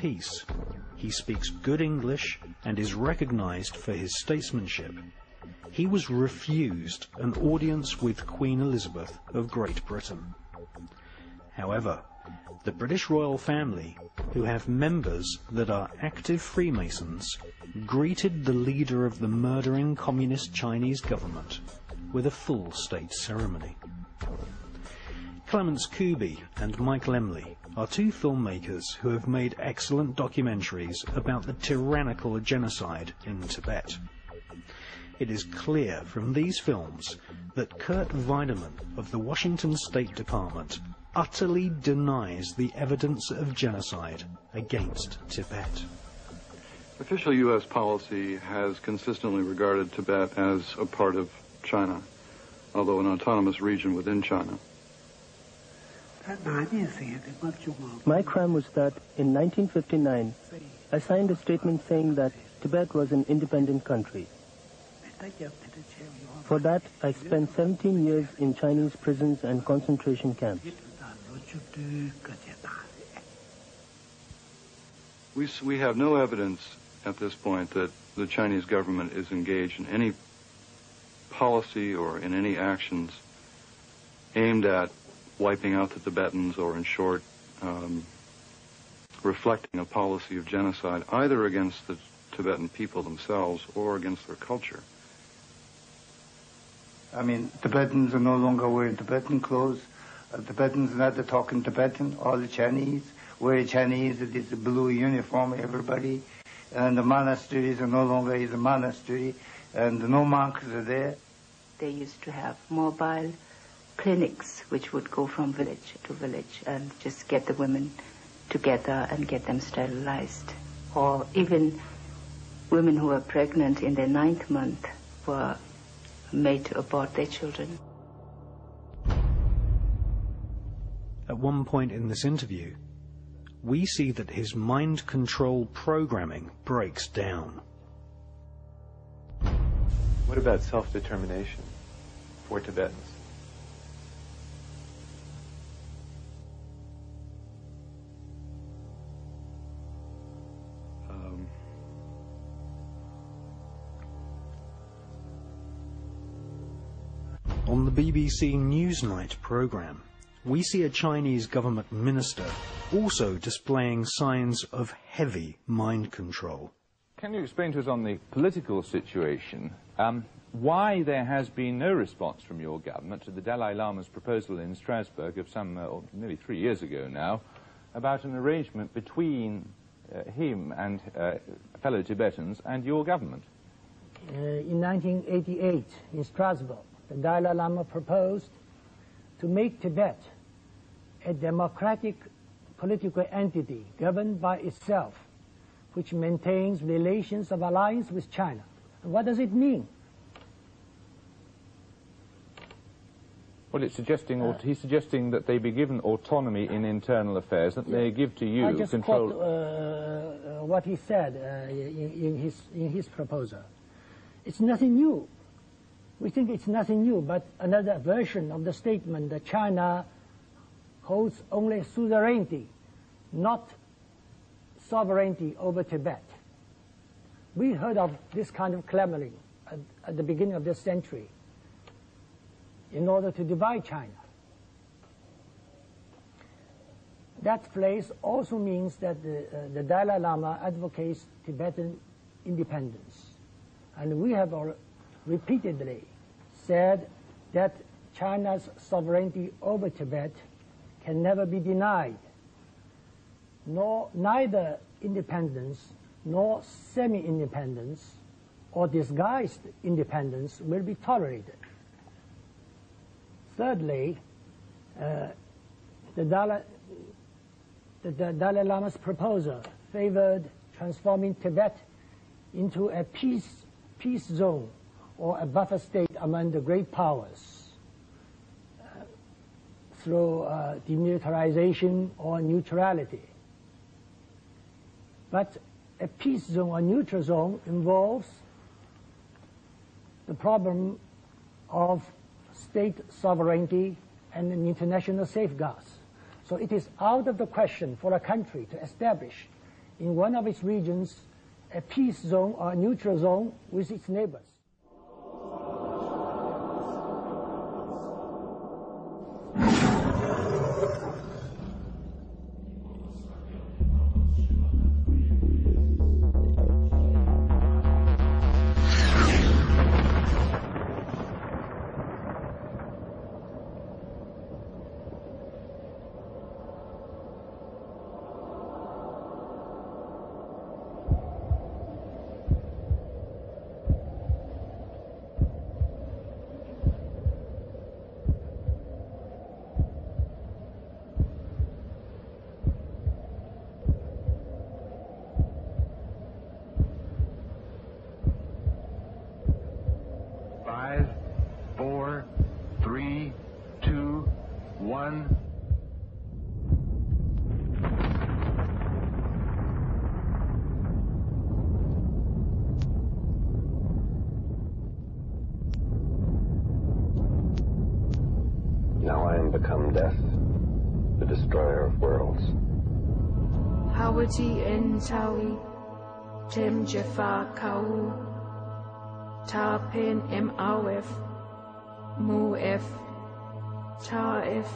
peace. He speaks good English and is recognized for his statesmanship. He was refused an audience with Queen Elizabeth of Great Britain. However, the British royal family, who have members that are active Freemasons, greeted the leader of the murdering communist Chinese government with a full state ceremony. Clements Kuby and Mike Lemley are two filmmakers who have made excellent documentaries about the tyrannical genocide in Tibet. It is clear from these films that Kurt Weidemann of the Washington State Department utterly denies the evidence of genocide against Tibet. Official U.S. policy has consistently regarded Tibet as a part of China, although an autonomous region within China. My crime was that in 1959, I signed a statement saying that Tibet was an independent country. For that, I spent 17 years in Chinese prisons and concentration camps. We have no evidence at this point that the Chinese government is engaged in any policy or in any actions aimed at wiping out the Tibetans, or in short, reflecting a policy of genocide either against the Tibetan people themselves or against their culture. I mean, Tibetans are no longer wearing Tibetan clothes. Tibetans are not talking Tibetan. All the Chinese wear Chinese. It is a blue uniform, everybody. And the monasteries are no longer a monastery, and no monks are there. They used to have mobile clinics which would go from village to village and just get the women together and get them sterilized. Or even women who were pregnant in their 9th month were made to abort their children. At one point in this interview, we see that his mind control programming breaks down. What about self-determination for Tibetans? On the BBC Newsnight programme, we see a Chinese government minister also displaying signs of heavy mind control. Can you explain to us on the political situation why there has been no response from your government to the Dalai Lama's proposal in Strasbourg of nearly 3 years ago now about an arrangement between him and fellow Tibetans and your government? In 1988 in Strasbourg, the Dalai Lama proposed to make Tibet a democratic political entity governed by itself, which maintains relations of alliance with China. And what does it mean? Well, it's suggesting, he's suggesting that they be given autonomy in internal affairs, that they give to you I just control. Quote what he said in his proposal. It's nothing new. We think it's nothing new, but another version of the statement that China holds only suzerainty, not sovereignty over Tibet. We heard of this kind of clamoring at the beginning of this century in order to divide China. That phrase also means that the Dalai Lama advocates Tibetan independence. And we have repeatedly said that China's sovereignty over Tibet can never be denied. Neither independence nor semi-independence or disguised independence will be tolerated. Thirdly, the Dalai Lama's proposal favored transforming Tibet into a peace zone or a buffer state among the great powers through demilitarization or neutrality. But a peace zone or neutral zone involves the problem of state sovereignty and international safeguards. So it is out of the question for a country to establish in one of its regions a peace zone or a neutral zone with its neighbors. Now I am become death, the destroyer of worlds. Hawati en tawi, tem jefa kau, ta pen em awef, mu ef, ta ef,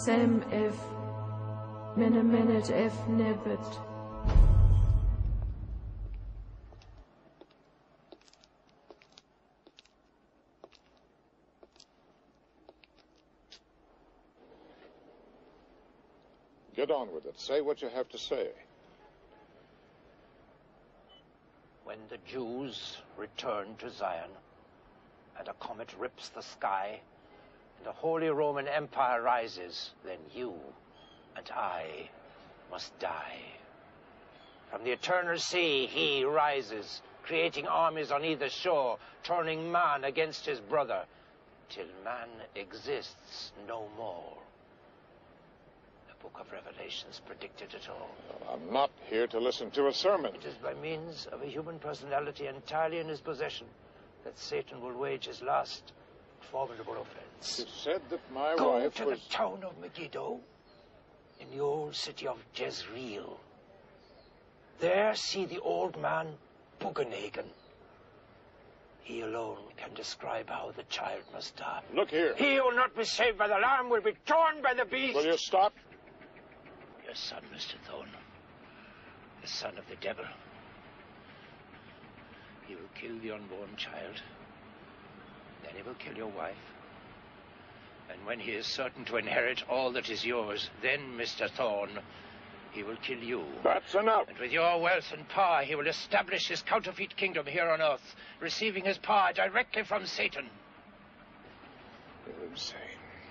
sem ef, menemenet ef nebet. Get on with it. Say what you have to say. When the Jews return to Zion, and a comet rips the sky, and the Holy Roman Empire rises, then you and I must die. From the eternal sea he rises, creating armies on either shore, turning man against his brother, till man exists no more. Book of Revelations predicted it all. I'm not here to listen to a sermon. It is by means of a human personality entirely in his possession that Satan will wage his last formidable offense. You said that my Go wife to was... the town of Megiddo, in the old city of Jezreel. There see the old man Bugenhagen. He alone can describe how the child must die. Look here. He who will not be saved by the lamb will be torn by the beast. Will you stop? Your son, Mr. Thorne, the son of the devil. He will kill the unborn child. Then he will kill your wife. And when he is certain to inherit all that is yours, then, Mr. Thorne, he will kill you. That's enough. And with your wealth and power, he will establish his counterfeit kingdom here on earth, receiving his power directly from Satan. You're insane.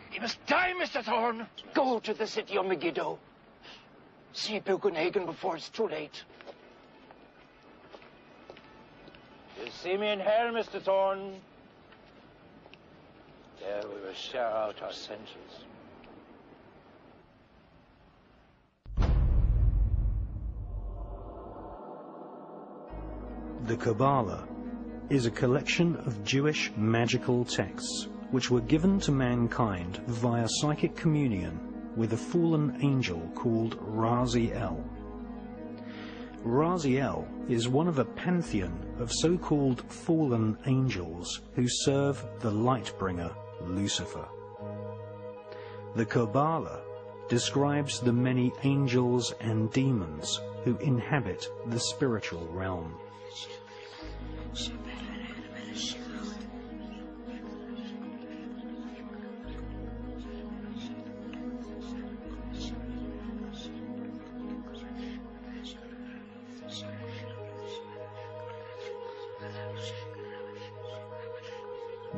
He must die, Mr. Thorne. Go to the city of Megiddo. See Bugenhagen before it's too late. You see me in hell, Mr. Thorne. There we will share out our sentence. The Kabbale is a collection of Jewish magical texts which were given to mankind via psychic communion with a fallen angel called Raziel. Raziel is one of a pantheon of so-called fallen angels who serve the light-bringer Lucifer. The Kabbale describes the many angels and demons who inhabit the spiritual realm.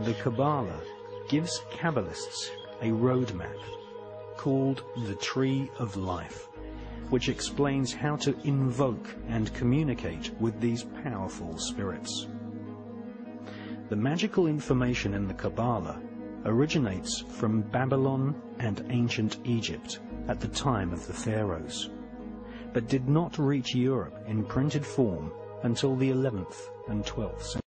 The Kabbale gives Kabbalists a roadmap called the Tree of Life, which explains how to invoke and communicate with these powerful spirits. The magical information in the Kabbale originates from Babylon and ancient Egypt at the time of the pharaohs, but did not reach Europe in printed form until the 11th and 12th century.